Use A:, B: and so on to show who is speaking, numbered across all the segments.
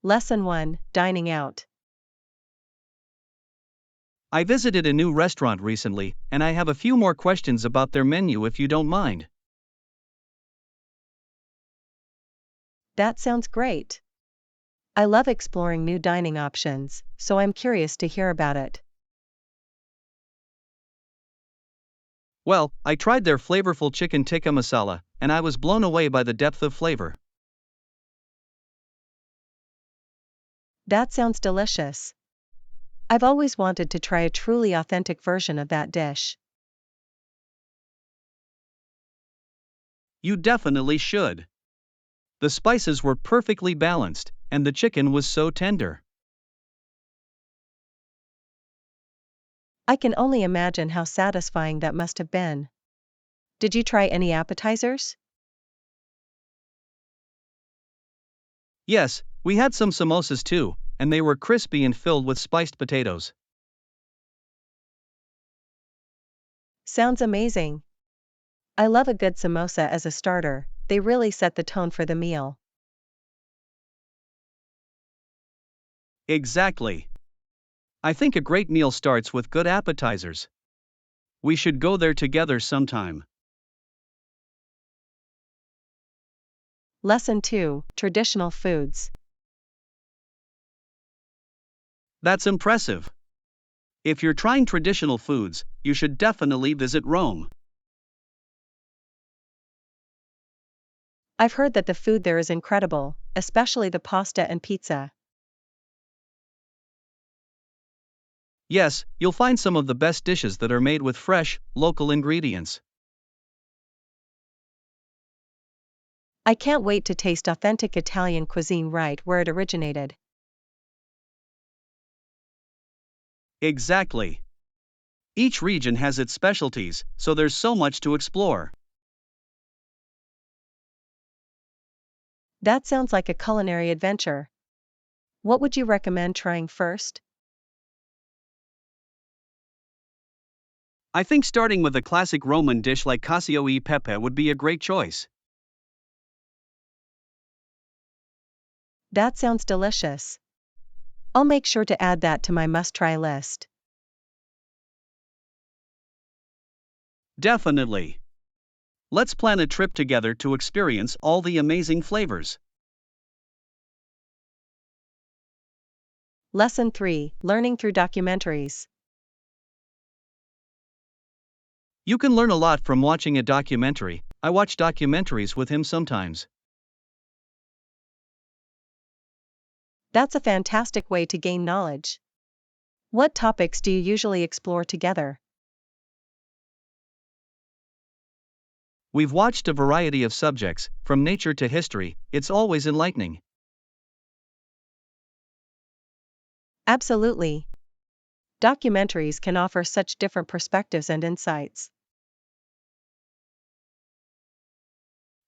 A: Lesson 1, Dining Out.
B: I visited a new restaurant recently, and I have a few more questions about their menu if you don't mind.
A: That sounds great. I love exploring new dining options, so I'm curious to hear about it.
B: Well, I tried their flavorful chicken tikka masala, and I was blown away by the depth of flavor.
A: That sounds delicious. I've always wanted to try a truly authentic version of that dish.
B: You definitely should. The spices were perfectly balanced, and the chicken was so tender.
A: I can only imagine how satisfying that must have been. Did you try any appetizers?
B: Yes, we had some samosas too, and they were crispy and filled with spiced potatoes.
A: Sounds amazing. I love a good samosa as a starter, they really set the tone for the meal.
B: Exactly. I think a great meal starts with good appetizers. We should go there together sometime.
A: Lesson 2, Traditional Foods.
B: That's impressive. If you're trying traditional foods, you should definitely visit Rome.
A: I've heard that the food there is incredible, especially the pasta and pizza.
B: Yes, you'll find some of the best dishes that are made with fresh, local ingredients.
A: I can't wait to taste authentic Italian cuisine right where it originated.
B: Exactly. Each region has its specialties, so there's so much to explore.
A: That sounds like a culinary adventure. What would you recommend trying first?
B: I think starting with a classic Roman dish like cacio e pepe would be a great choice.
A: That sounds delicious. I'll make sure to add that to my must-try list.
B: Definitely. Let's plan a trip together to experience all the amazing flavors.
A: Lesson 3, Learning through Documentaries.
B: You can learn a lot from watching a documentary. I watch documentaries with him sometimes.
A: That's a fantastic way to gain knowledge. What topics do you usually explore together?
B: We've watched a variety of subjects, from nature to history. It's always enlightening.
A: Absolutely. Documentaries can offer such different perspectives and insights.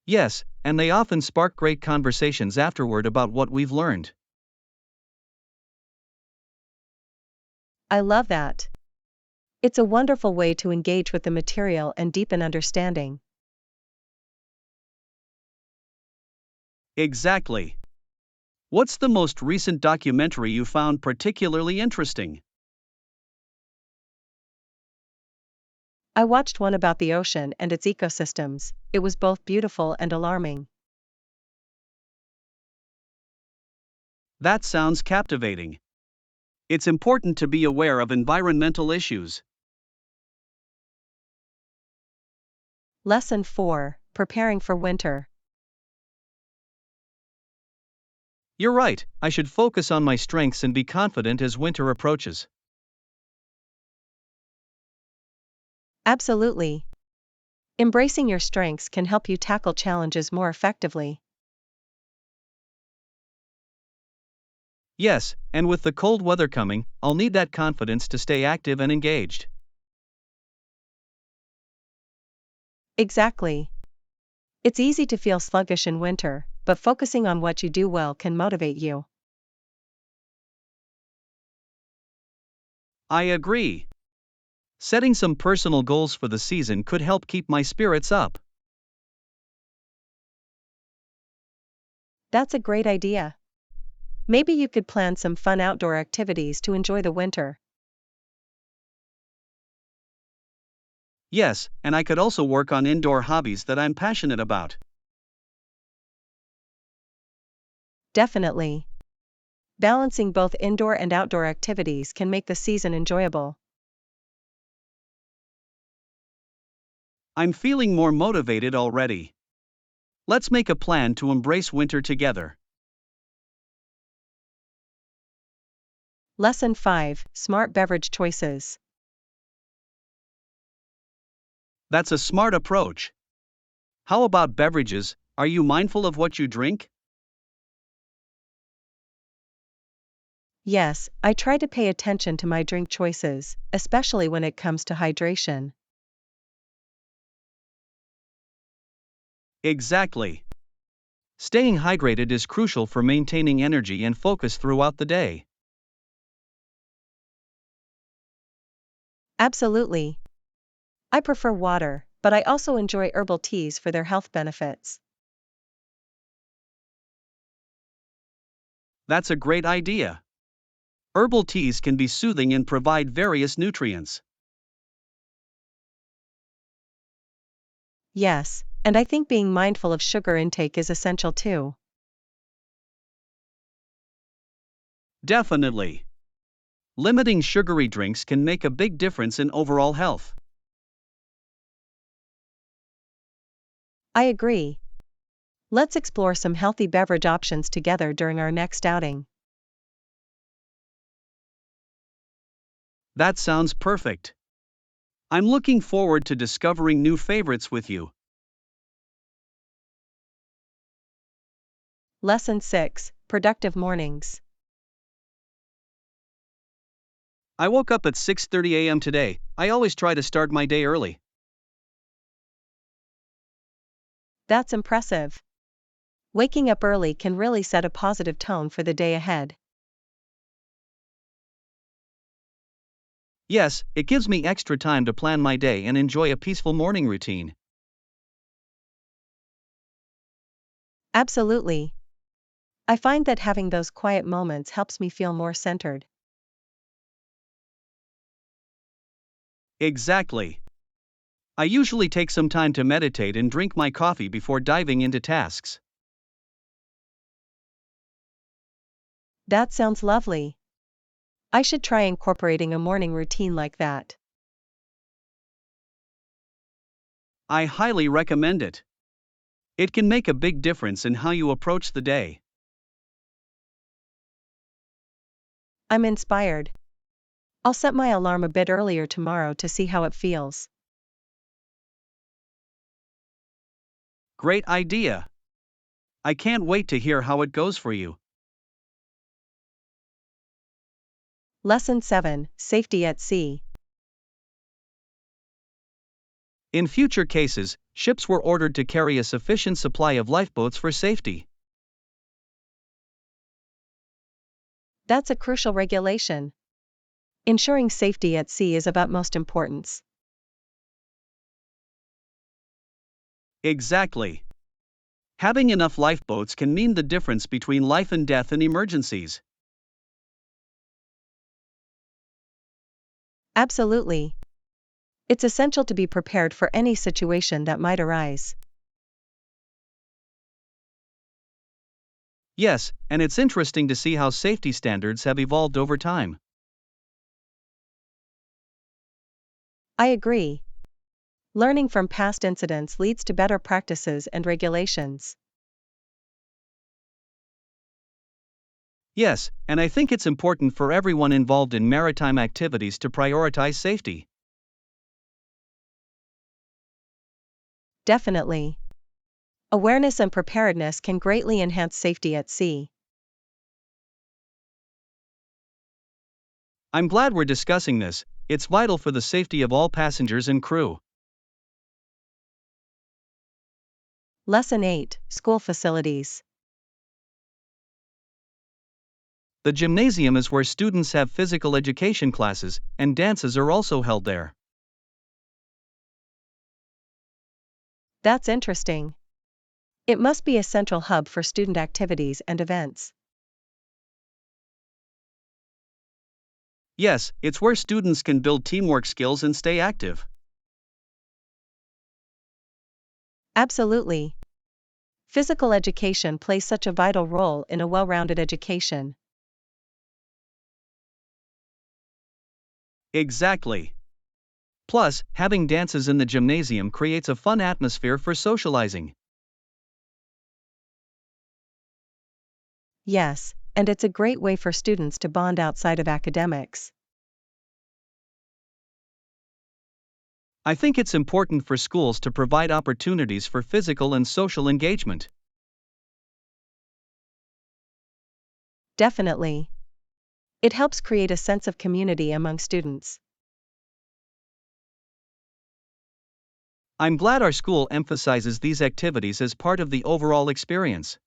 B: Yes, and they often spark great conversations afterward about what we've learned.
A: I love that. It's a wonderful way to engage with the material and deepen understanding.
B: Exactly. What's the most recent documentary you found particularly interesting?
A: I watched one about the ocean and its ecosystems. It was both beautiful and alarming.
B: That sounds captivating. It's important to be aware of environmental issues.
A: Lesson 4, Preparing for Winter.
B: You're right, I should focus on my strengths and be confident as winter approaches.
A: Absolutely. Embracing your strengths can help you tackle challenges more effectively.
B: Yes, and with the cold weather coming, I'll need that confidence to stay active and engaged.
A: Exactly. It's easy to feel sluggish in winter, but focusing on what you do well can motivate you.
B: I agree. Setting some personal goals for the season could help keep my spirits up.
A: That's a great idea. Maybe you could plan some fun outdoor activities to enjoy the winter.
B: Yes, and I could also work on indoor hobbies that I'm passionate about.
A: Definitely. Balancing both indoor and outdoor activities can make the season enjoyable.
B: I'm feeling more motivated already. Let's make a plan to embrace winter together.
A: Lesson 5: Smart Beverage Choices.
B: That's a smart approach. How about beverages? Are you mindful of what you drink?
A: Yes, I try to pay attention to my drink choices, especially when it comes to hydration.
B: Exactly. Staying hydrated is crucial for maintaining energy and focus throughout the day.
A: Absolutely. I prefer water, but I also enjoy herbal teas for their health benefits.
B: That's a great idea. Herbal teas can be soothing and provide various nutrients.
A: Yes, and I think being mindful of sugar intake is essential too.
B: Definitely. Limiting sugary drinks can make a big difference in overall health.
A: I agree. Let's explore some healthy beverage options together during our next outing.
B: That sounds perfect. I'm looking forward to discovering new favorites with you.
A: Lesson 6: Productive Mornings.
B: I woke up at 6:30 a.m. today. I always try to start my day early.
A: That's impressive. Waking up early can really set a positive tone for the day ahead.
B: Yes, it gives me extra time to plan my day and enjoy a peaceful morning routine.
A: Absolutely. I find that having those quiet moments helps me feel more centered.
B: Exactly. I usually take some time to meditate and drink my coffee before diving into tasks.
A: That sounds lovely. I should try incorporating a morning routine like that.
B: I highly recommend it. It can make a big difference in how you approach the day.
A: I'm inspired. I'll set my alarm a bit earlier tomorrow to see how it feels.
B: Great idea. I can't wait to hear how it goes for you.
A: Lesson 7: Safety at Sea.
B: In future cases, ships were ordered to carry a sufficient supply of lifeboats for safety.
A: That's a crucial regulation. Ensuring safety at sea is of utmost importance.
B: Exactly. Having enough lifeboats can mean the difference between life and death in emergencies.
A: Absolutely. It's essential to be prepared for any situation that might arise.
B: Yes, and it's interesting to see how safety standards have evolved over time.
A: I agree. Learning from past incidents leads to better practices and regulations.
B: Yes, and I think it's important for everyone involved in maritime activities to prioritize safety.
A: Definitely. Awareness and preparedness can greatly enhance safety at sea.
B: I'm glad we're discussing this, it's vital for the safety of all passengers and crew.
A: Lesson 8: School Facilities.
B: The gymnasium is where students have physical education classes, and dances are also held there.
A: That's interesting. It must be a central hub for student activities and events.
B: Yes, it's where students can build teamwork skills and stay active.
A: Absolutely. Physical education plays such a vital role in a well-rounded education.
B: Exactly. Plus, having dances in the gymnasium creates a fun atmosphere for socializing.
A: Yes, and it's a great way for students to bond outside of academics.
B: I think it's important for schools to provide opportunities for physical and social engagement.
A: Definitely. It helps create a sense of community among students.
B: I'm glad our school emphasizes these activities as part of the overall experience.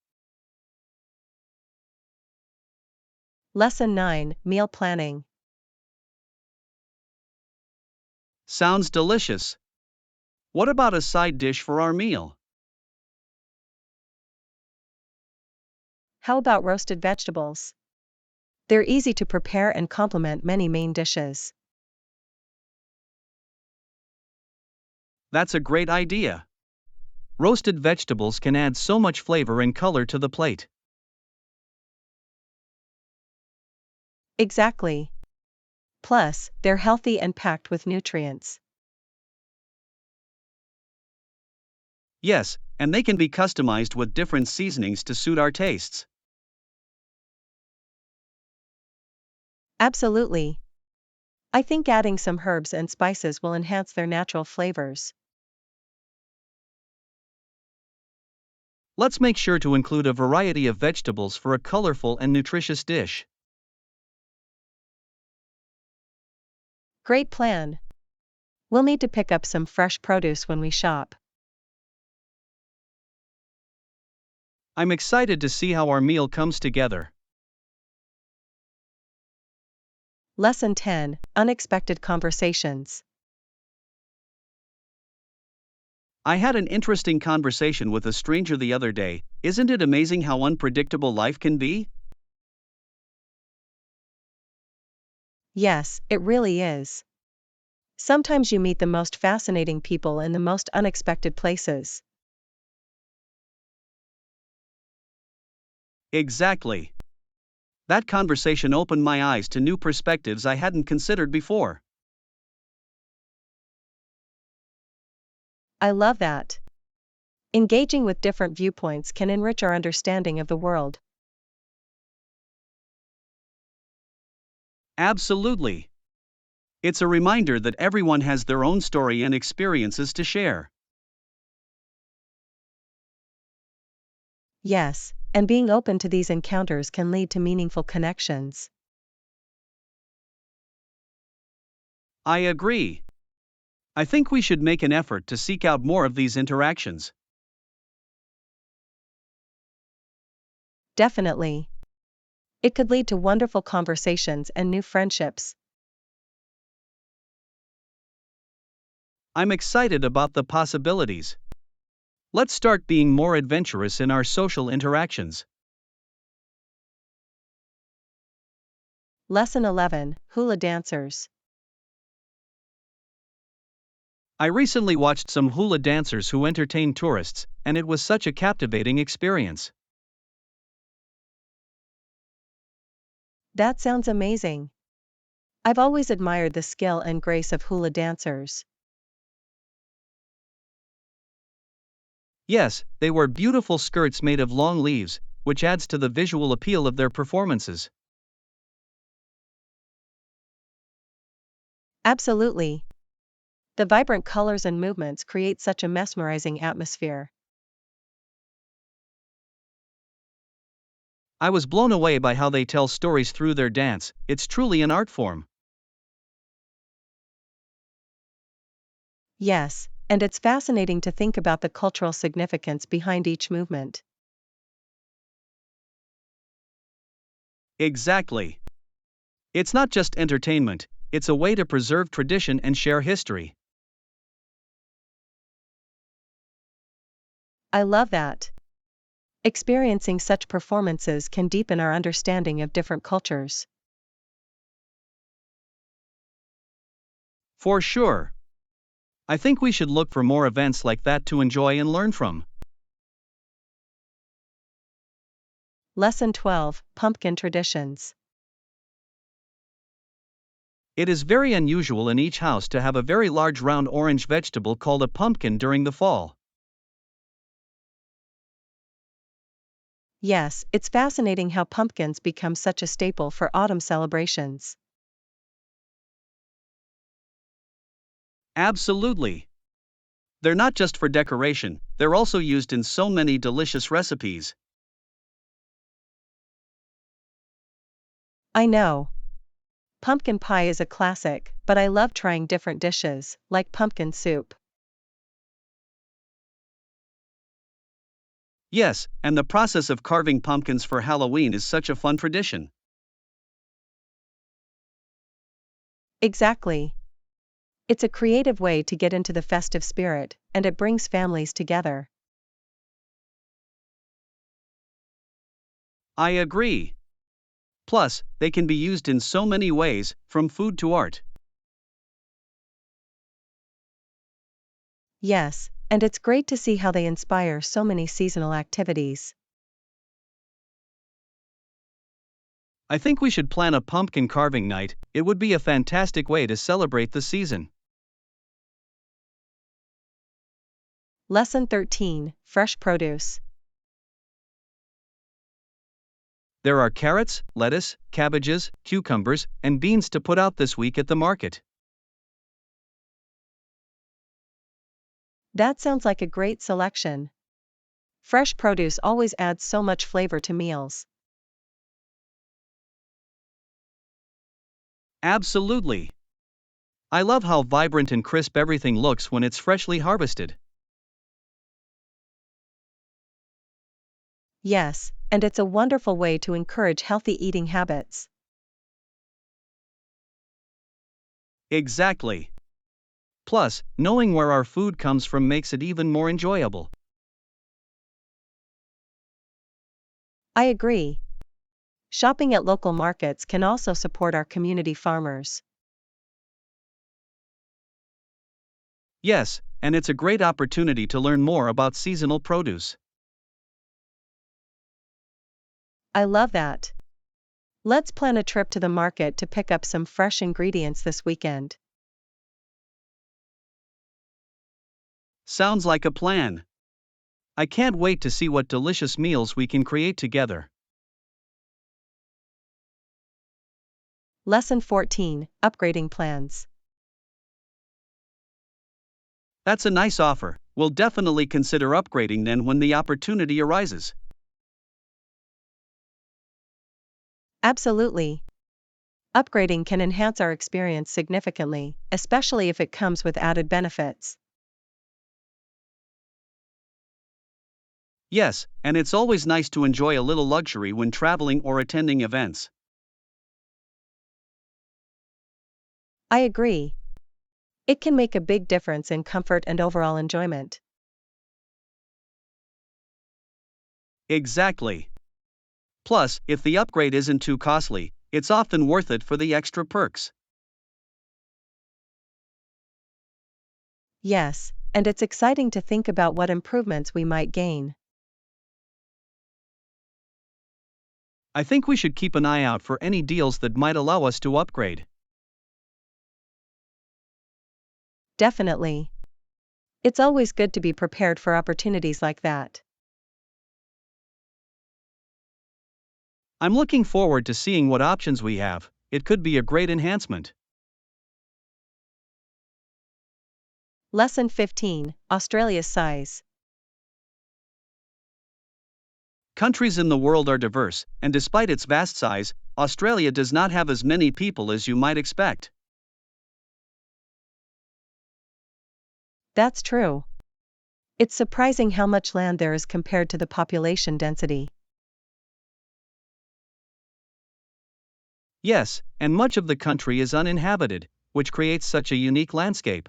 A: Lesson 9, Meal Planning.
B: Sounds delicious. What about a side dish for our meal?
A: How about roasted vegetables? They're easy to prepare and complement many main dishes.
B: That's a great idea. Roasted vegetables can add so much flavor and color to the plate.
A: Exactly. Plus, they're healthy and packed with nutrients.
B: Yes, and they can be customized with different seasonings to suit our tastes.
A: Absolutely. I think adding some herbs and spices will enhance their natural flavors.
B: Let's make sure to include a variety of vegetables for a colorful and nutritious dish.
A: Great plan. We'll need to pick up some fresh produce when we shop.
B: I'm excited to see how our meal comes together.
A: Lesson 10, Unexpected Conversations.
B: I had an interesting conversation with a stranger the other day. Isn't it amazing how unpredictable life can be?
A: Yes, it really is. Sometimes you meet the most fascinating people in the most unexpected places.
B: Exactly. That conversation opened my eyes to new perspectives I hadn't considered before.
A: I love that. Engaging with different viewpoints can enrich our understanding of the world.
B: Absolutely. It's a reminder that everyone has their own story and experiences to share.
A: Yes, and being open to these encounters can lead to meaningful connections.
B: I agree. I think we should make an effort to seek out more of these interactions.
A: Definitely. It could lead to wonderful conversations and new friendships.
B: I'm excited about the possibilities. Let's start being more adventurous in our social interactions.
A: Lesson 11, Hula Dancers.
B: I recently watched some hula dancers who entertained tourists, and it was such a captivating experience.
A: That sounds amazing. I've always admired the skill and grace of hula dancers.
B: Yes, they wore beautiful skirts made of long leaves, which adds to the visual appeal of their performances.
A: Absolutely. The vibrant colors and movements create such a mesmerizing atmosphere.
B: I was blown away by how they tell stories through their dance. It's truly an art form.
A: Yes, and it's fascinating to think about the cultural significance behind each movement.
B: Exactly. It's not just entertainment, it's a way to preserve tradition and share history.
A: I love that. Experiencing such performances can deepen our understanding of different cultures.
B: For sure. I think we should look for more events like that to enjoy and learn from.
A: Lesson 12, Pumpkin Traditions.
B: It is very unusual in each house to have a very large round orange vegetable called a pumpkin during the fall.
A: Yes, it's fascinating how pumpkins become such a staple for autumn celebrations.
B: Absolutely. They're not just for decoration, they're also used in so many delicious recipes.
A: I know. Pumpkin pie is a classic, but I love trying different dishes, like pumpkin soup.
B: Yes, and the process of carving pumpkins for Halloween is such a fun tradition.
A: Exactly. It's a creative way to get into the festive spirit, and it brings families together.
B: I agree. Plus, they can be used in so many ways, from food to art.
A: Yes, and it's great to see how they inspire so many seasonal activities.
B: I think we should plan a pumpkin carving night, it would be a fantastic way to celebrate the season.
A: Lesson 13, Fresh Produce.
B: There are carrots, lettuce, cabbages, cucumbers, and beans to put out this week at the market.
A: That sounds like a great selection. Fresh produce always adds so much flavor to meals.
B: Absolutely. I love how vibrant and crisp everything looks when it's freshly harvested.
A: Yes, and it's a wonderful way to encourage healthy eating habits.
B: Exactly. Plus, knowing where our food comes from makes it even more enjoyable.
A: I agree. Shopping at local markets can also support our community farmers.
B: Yes, and it's a great opportunity to learn more about seasonal produce.
A: I love that. Let's plan a trip to the market to pick up some fresh ingredients this weekend.
B: Sounds like a plan. I can't wait to see what delicious meals we can create together.
A: Lesson 14, Upgrading Plans.
B: That's a nice offer. We'll definitely consider upgrading then when the opportunity arises.
A: Absolutely. Upgrading can enhance our experience significantly, especially if it comes with added benefits.
B: Yes, and it's always nice to enjoy a little luxury when traveling or attending events.
A: I agree. It can make a big difference in comfort and overall enjoyment.
B: Exactly. Plus, if the upgrade isn't too costly, it's often worth it for the extra perks.
A: Yes, and it's exciting to think about what improvements we might gain.
B: I think we should keep an eye out for any deals that might allow us to upgrade.
A: Definitely. It's always good to be prepared for opportunities like that.
B: I'm looking forward to seeing what options we have, it could be a great enhancement.
A: Lesson 15, Australia's Size.
B: Countries in the world are diverse, and despite its vast size, Australia does not have as many people as you might expect.
A: That's true. It's surprising how much land there is compared to the population density.
B: Yes, and much of the country is uninhabited, which creates such a unique landscape.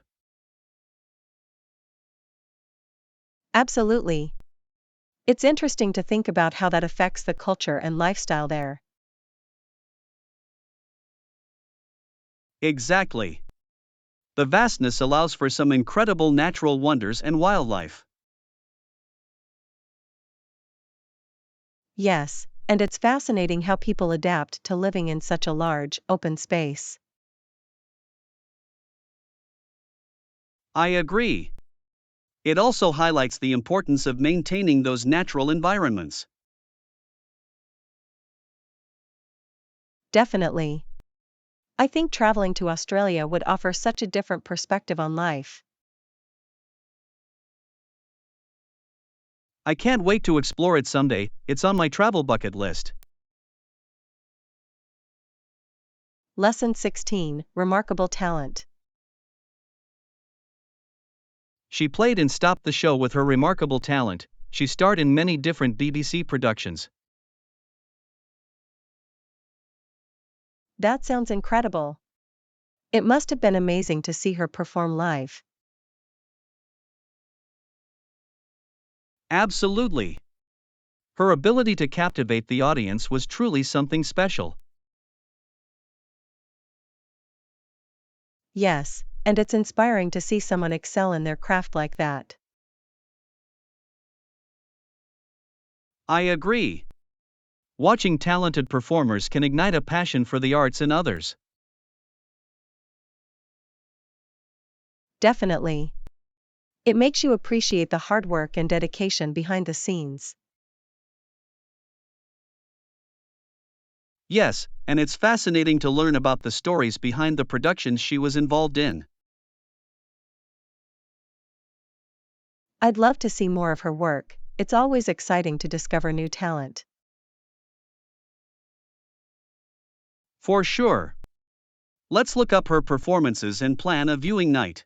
A: Absolutely. It's interesting to think about how that affects the culture and lifestyle there.
B: Exactly. The vastness allows for some incredible natural wonders and wildlife.
A: Yes, and it's fascinating how people adapt to living in such a large, open space.
B: I agree. It also highlights the importance of maintaining those natural environments.
A: Definitely. I think traveling to Australia would offer such a different perspective on life.
B: I can't wait to explore it someday, it's on my travel bucket list.
A: Lesson 16, Remarkable Talent.
B: She played and stopped the show with her remarkable talent. She starred in many different BBC productions.
A: That sounds incredible. It must have been amazing to see her perform live.
B: Absolutely. Her ability to captivate the audience was truly something special.
A: Yes, and it's inspiring to see someone excel in their craft like that.
B: I agree. Watching talented performers can ignite a passion for the arts in others.
A: Definitely. It makes you appreciate the hard work and dedication behind the scenes.
B: Yes, and it's fascinating to learn about the stories behind the productions she was involved in.
A: I'd love to see more of her work. It's always exciting to discover new talent.
B: For sure. Let's look up her performances and plan a viewing night.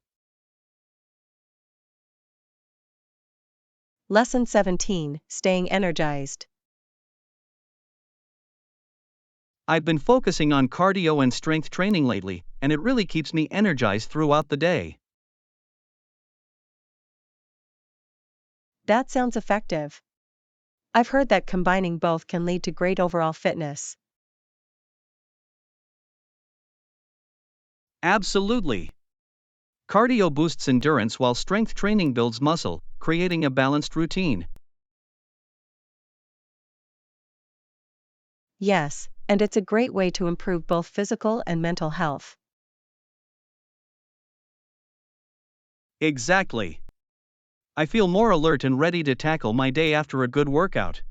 A: Lesson 17, Staying Energized.
B: I've been focusing on cardio and strength training lately, and it really keeps me energized throughout the day.
A: That sounds effective. I've heard that combining both can lead to great overall fitness.
B: Absolutely. Cardio boosts endurance while strength training builds muscle, creating a balanced routine.
A: Yes, and it's a great way to improve both physical and mental health.
B: Exactly. I feel more alert and ready to tackle my day after a good workout.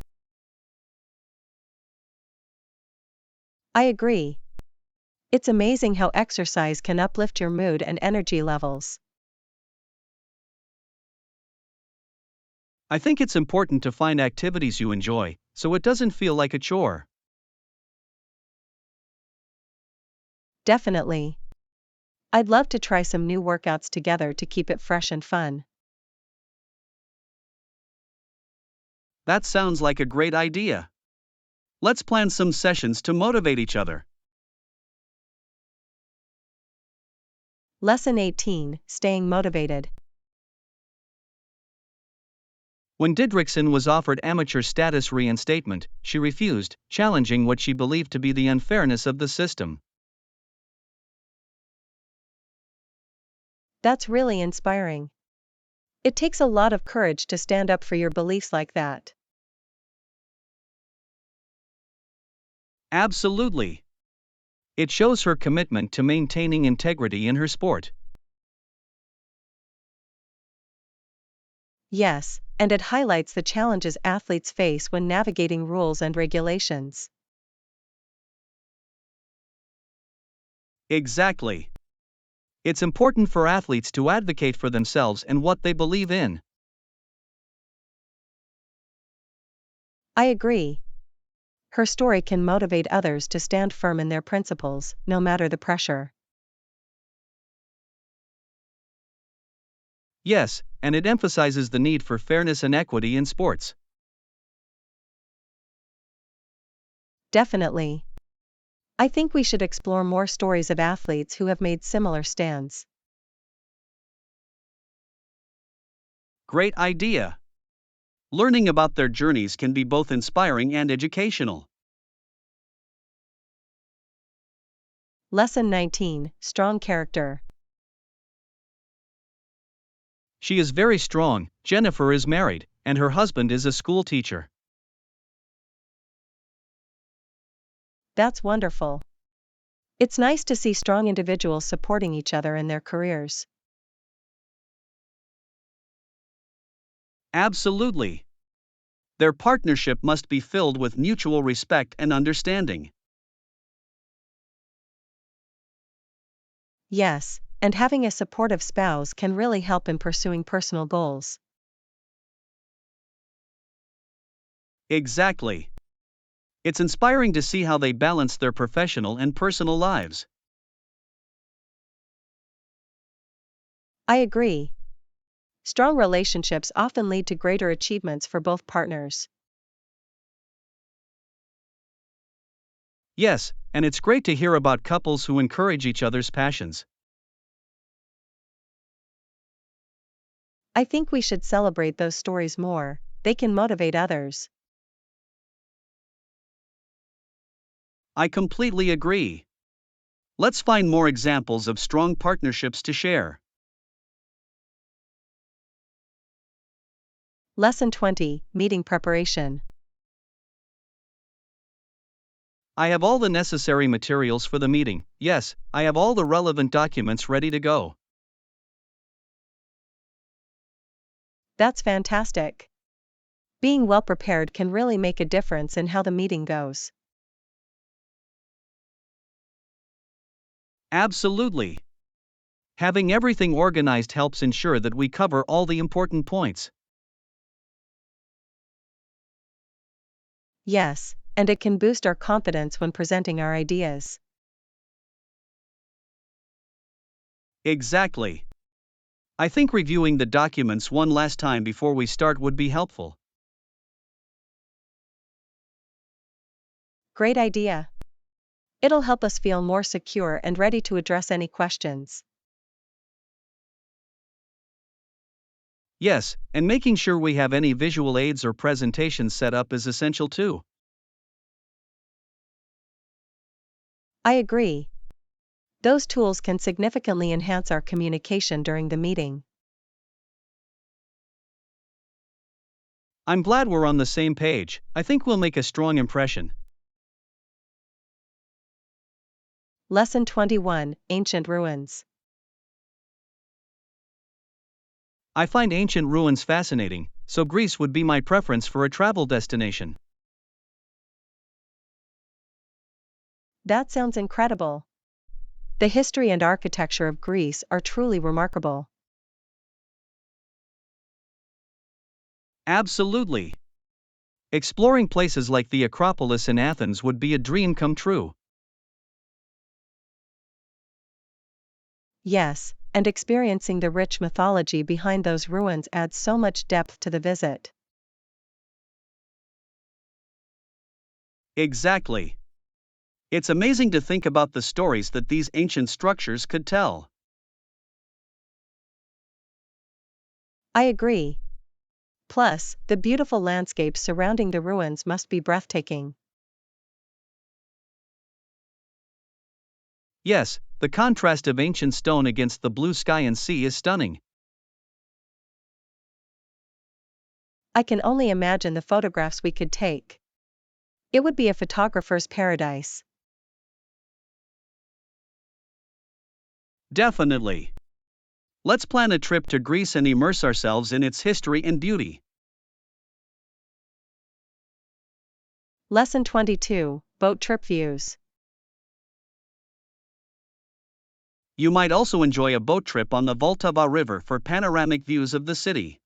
A: I agree. It's amazing how exercise can uplift your mood and energy levels.
B: I think it's important to find activities you enjoy, so it doesn't feel like a chore.
A: Definitely. I'd love to try some new workouts together to keep it fresh and fun.
B: That sounds like a great idea. Let's plan some sessions to motivate each other.
A: Lesson 18, Staying Motivated.
B: When Didrikson was offered amateur status reinstatement, she refused, challenging what she believed to be the unfairness of the system.
A: That's really inspiring. It takes a lot of courage to stand up for your beliefs like that.
B: Absolutely. It shows her commitment to maintaining integrity in her sport.
A: Yes, and it highlights the challenges athletes face when navigating rules and regulations.
B: Exactly. It's important for athletes to advocate for themselves and what they believe in.
A: I agree. Her story can motivate others to stand firm in their principles, no matter the pressure.
B: Yes, and it emphasizes the need for fairness and equity in sports.
A: Definitely. I think we should explore more stories of athletes who have made similar stands.
B: Great idea. Learning about their journeys can be both inspiring and educational.
A: Lesson 19, Strong Character.
B: She is very strong. Jennifer is married, and her husband is a school teacher.
A: That's wonderful. It's nice to see strong individuals supporting each other in their careers.
B: Absolutely. Their partnership must be filled with mutual respect and understanding.
A: Yes, and having a supportive spouse can really help in pursuing personal goals.
B: Exactly. It's inspiring to see how they balance their professional and personal lives.
A: I agree. Strong relationships often lead to greater achievements for both partners.
B: Yes, and it's great to hear about couples who encourage each other's passions.
A: I think we should celebrate those stories more, they can motivate others.
B: I completely agree. Let's find more examples of strong partnerships to share.
A: Lesson 20, Meeting Preparation.
B: I have all the necessary materials for the meeting. Yes, I have all the relevant documents ready to go.
A: That's fantastic. Being well prepared can really make a difference in how the meeting goes.
B: Absolutely. Having everything organized helps ensure that we cover all the important points.
A: Yes, and it can boost our confidence when presenting our ideas.
B: Exactly. I think reviewing the documents one last time before we start would be helpful.
A: Great idea. It'll help us feel more secure and ready to address any questions.
B: Yes, and making sure we have any visual aids or presentations set up is essential too.
A: I agree. Those tools can significantly enhance our communication during the meeting.
B: I'm glad we're on the same page. I think we'll make a strong impression.
A: Lesson 21, Ancient Ruins.
B: I find ancient ruins fascinating, so Greece would be my preference for a travel destination.
A: That sounds incredible. The history and architecture of Greece are truly remarkable.
B: Absolutely. Exploring places like the Acropolis in Athens would be a dream come true.
A: Yes, and experiencing the rich mythology behind those ruins adds so much depth to the visit.
B: Exactly. It's amazing to think about the stories that these ancient structures could tell.
A: I agree. Plus, the beautiful landscapes surrounding the ruins must be breathtaking.
B: Yes, the contrast of ancient stone against the blue sky and sea is stunning.
A: I can only imagine the photographs we could take. It would be a photographer's paradise.
B: Definitely. Let's plan a trip to Greece and immerse ourselves in its history and beauty.
A: Lesson 22, Boat Trip Views.
B: You might also enjoy a boat trip on the Vltava River for panoramic views of the city.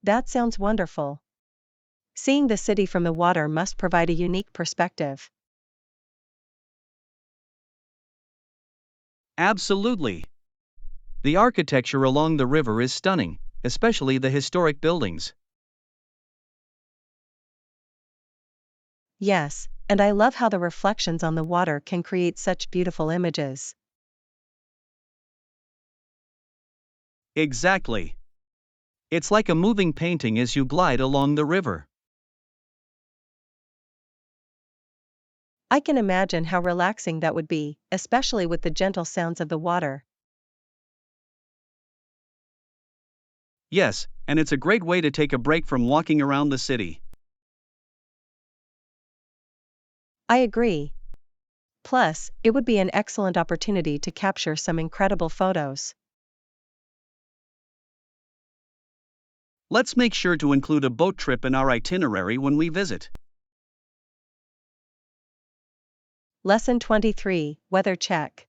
A: That sounds wonderful. Seeing the city from the water must provide a unique perspective.
B: Absolutely. The architecture along the river is stunning, especially the historic buildings.
A: Yes, and I love how the reflections on the water can create such beautiful images.
B: Exactly. It's like a moving painting as you glide along the river.
A: I can imagine how relaxing that would be, especially with the gentle sounds of the water.
B: Yes, and it's a great way to take a break from walking around the city.
A: I agree. Plus, it would be an excellent opportunity to capture some incredible photos.
B: Let's make sure to include a boat trip in our itinerary when we visit.
A: Lesson 23, Weather Check.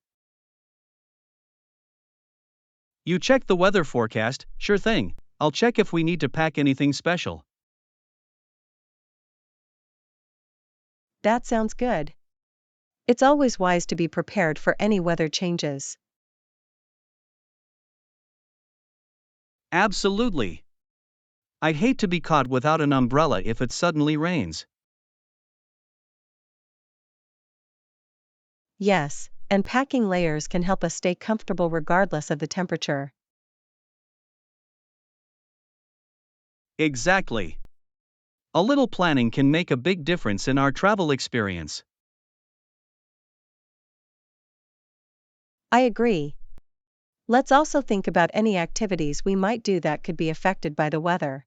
B: You check the weather forecast, sure thing. I'll check if we need to pack anything special.
A: That sounds good. It's always wise to be prepared for any weather changes.
B: Absolutely. I'd hate to be caught without an umbrella if it suddenly rains.
A: Yes, and packing layers can help us stay comfortable regardless of the temperature.
B: Exactly. A little planning can make a big difference in our travel experience.
A: I agree. Let's also think about any activities we might do that could be affected by the weather.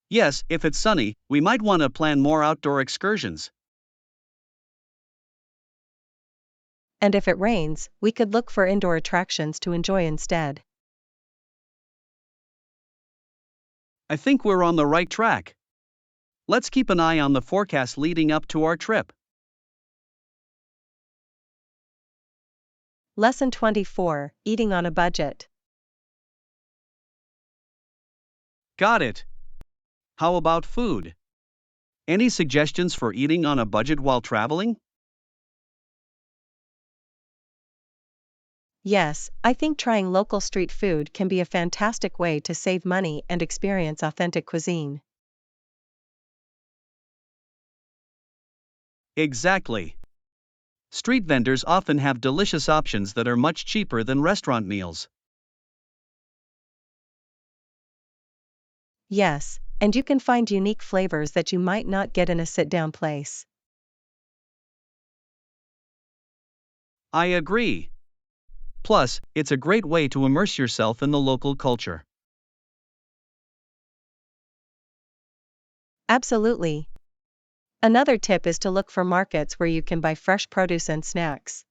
B: Yes, if it's sunny, we might want to plan more outdoor excursions.
A: And if it rains, we could look for indoor attractions to enjoy instead.
B: I think we're on the right track. Let's keep an eye on the forecast leading up to our trip.
A: Lesson 24, Eating on a Budget.
B: Got it. How about food? Any suggestions for eating on a budget while traveling?
A: Yes, I think trying local street food can be a fantastic way to save money and experience authentic cuisine.
B: Exactly. Street vendors often have delicious options that are much cheaper than restaurant meals.
A: Yes, and you can find unique flavors that you might not get in a sit-down place.
B: I agree. Plus, it's a great way to immerse yourself in the local culture.
A: Absolutely. Another tip is to look for markets where you can buy fresh produce and snacks.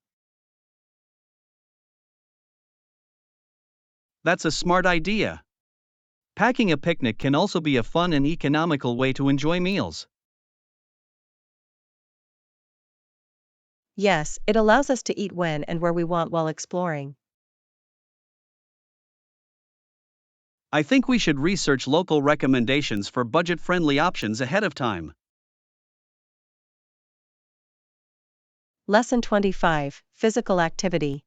B: That's a smart idea. Packing a picnic can also be a fun and economical way to enjoy meals.
A: Yes, it allows us to eat when and where we want while exploring.
B: I think we should research local recommendations for budget friendly options ahead of time.
A: Lesson 25, Physical Activity.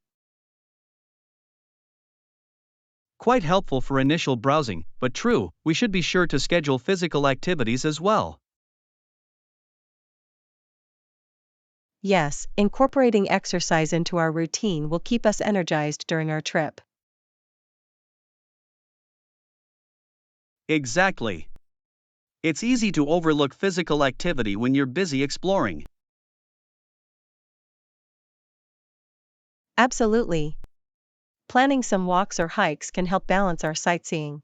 B: Quite helpful for initial browsing, but true, we should be sure to schedule physical activities as well.
A: Yes, incorporating exercise into our routine will keep us energized during our trip.
B: Exactly. It's easy to overlook physical activity when you're busy exploring.
A: Absolutely. Planning some walks or hikes can help balance our sightseeing.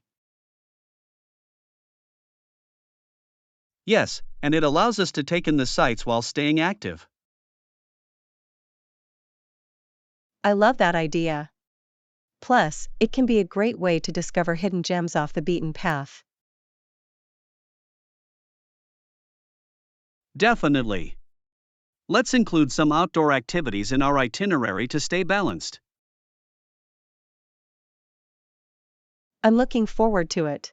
B: Yes, and it allows us to take in the sights while staying active.
A: I love that idea. Plus, it can be a great way to discover hidden gems off the beaten path.
B: Definitely. Let's include some outdoor activities in our itinerary to stay balanced.
A: I'm looking forward to it.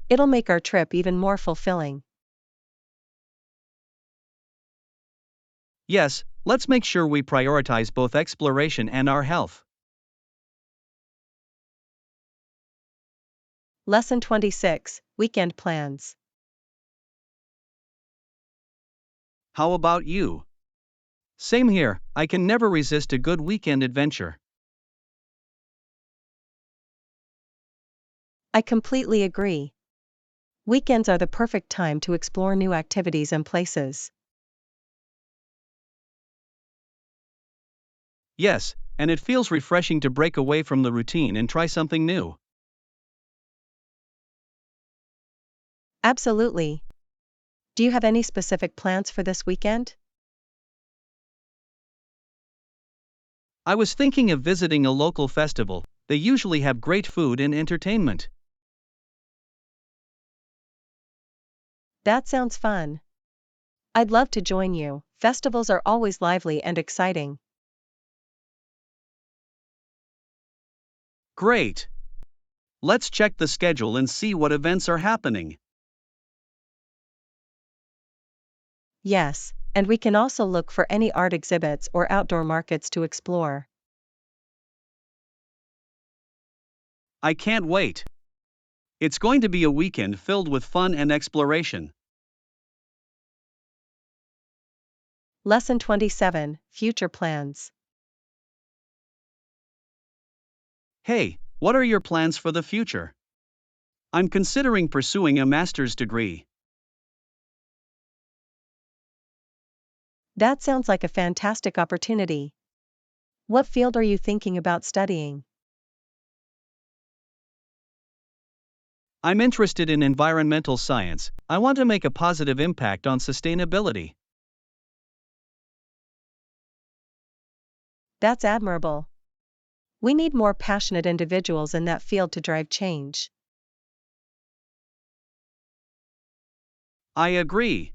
A: It'll make our trip even more fulfilling.
B: Yes, let's make sure we prioritize both exploration and our health.
A: Lesson 26, Weekend Plans.
B: How about you? Same here, I can never resist a good weekend adventure.
A: I completely agree. Weekends are the perfect time to explore new activities and places.
B: Yes, and it feels refreshing to break away from the routine and try something new.
A: Absolutely. Do you have any specific plans for this weekend?
B: I was thinking of visiting a local festival. They usually have great food and entertainment.
A: That sounds fun. I'd love to join you. Festivals are always lively and exciting.
B: Great! Let's check the schedule and see what events are happening.
A: Yes, and we can also look for any art exhibits or outdoor markets to explore.
B: I can't wait. It's going to be a weekend filled with fun and exploration.
A: Lesson 27, Future Plans.
B: Hey, what are your plans for the future? I'm considering pursuing a master's degree.
A: That sounds like a fantastic opportunity. What field are you thinking about studying?
B: I'm interested in environmental science. I want to make a positive impact on sustainability.
A: That's admirable. We need more passionate individuals in that field to drive change.
B: I agree.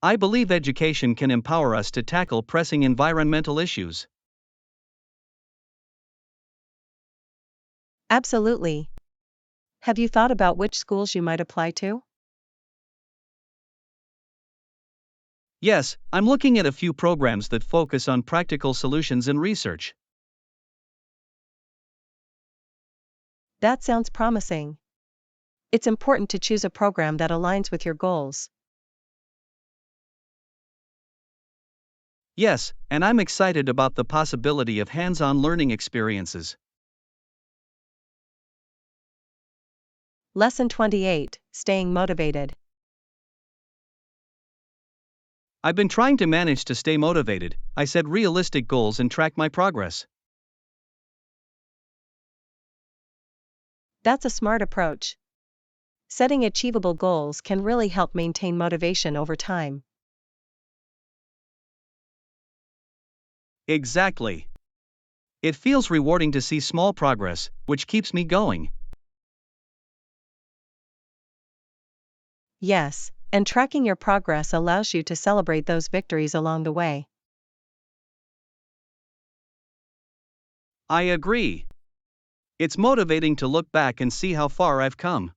B: I believe education can empower us to tackle pressing environmental issues.
A: Absolutely. Have you thought about which schools you might apply to?
B: Yes, I'm looking at a few programs that focus on practical solutions and research.
A: That sounds promising. It's important to choose a program that aligns with your goals.
B: Yes, and I'm excited about the possibility of hands-on learning experiences.
A: Lesson 28, Staying Motivated.
B: I've been trying to manage to stay motivated. I set realistic goals and track my progress.
A: That's a smart approach. Setting achievable goals can really help maintain motivation over time.
B: Exactly. It feels rewarding to see small progress, which keeps me going.
A: Yes, and tracking your progress allows you to celebrate those victories along the way.
B: I agree. It's motivating to look back and see how far I've come.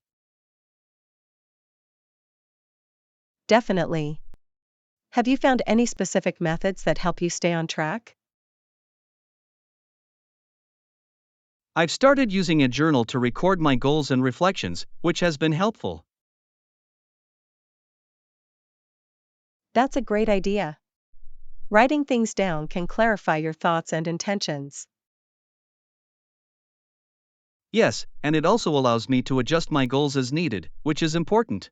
A: Definitely. Have you found any specific methods that help you stay on track?
B: I've started using a journal to record my goals and reflections, which has been helpful.
A: That's a great idea. Writing things down can clarify your thoughts and intentions.
B: Yes, and it also allows me to adjust my goals as needed, which is important.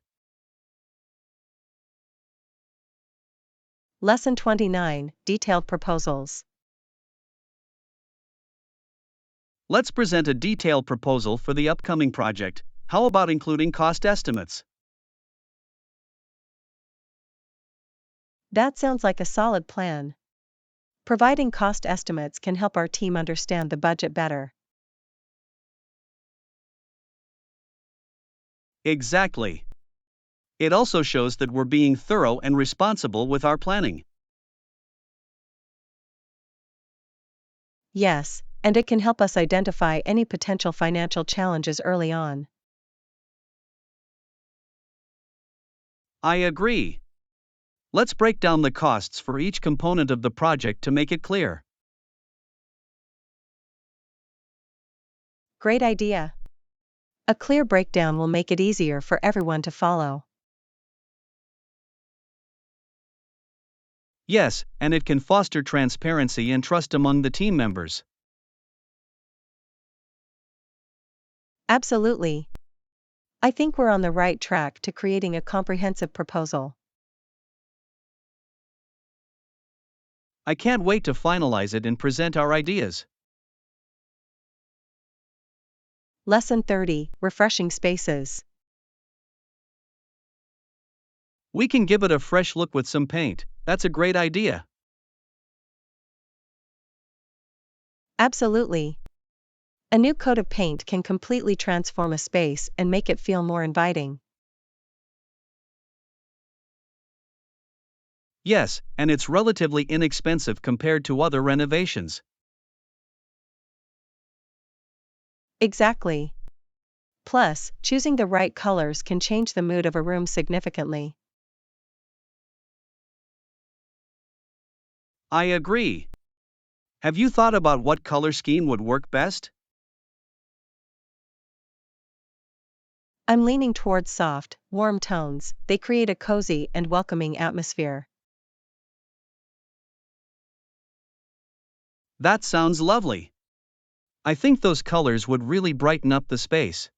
A: Lesson 29, Detailed Proposals.
B: Let's present a detailed proposal for the upcoming project. How about including cost estimates?
A: That sounds like a solid plan. Providing cost estimates can help our team understand the budget better.
B: Exactly. It also shows that we're being thorough and responsible with our planning.
A: Yes, and it can help us identify any potential financial challenges early on.
B: I agree. Let's break down the costs for each component of the project to make it clear.
A: Great idea. A clear breakdown will make it easier for everyone to follow.
B: Yes, and it can foster transparency and trust among the team members.
A: Absolutely. I think we're on the right track to creating a comprehensive proposal.
B: I can't wait to finalize it and present our ideas.
A: Lesson 30, Refreshing Spaces.
B: We can give it a fresh look with some paint. That's a great idea.
A: Absolutely. A new coat of paint can completely transform a space and make it feel more inviting.
B: Yes, and it's relatively inexpensive compared to other renovations.
A: Exactly. Plus, choosing the right colors can change the mood of a room significantly.
B: I agree. Have you thought about what color scheme would work best?
A: I'm leaning towards soft, warm tones. They create a cozy and welcoming atmosphere.
B: That sounds lovely. I think those colors would really brighten up the space.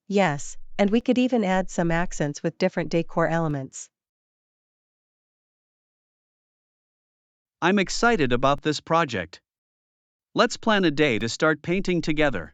A: Yes, and we could even add some accents with different decor elements.
B: I'm excited about this project. Let's plan a day to start painting together.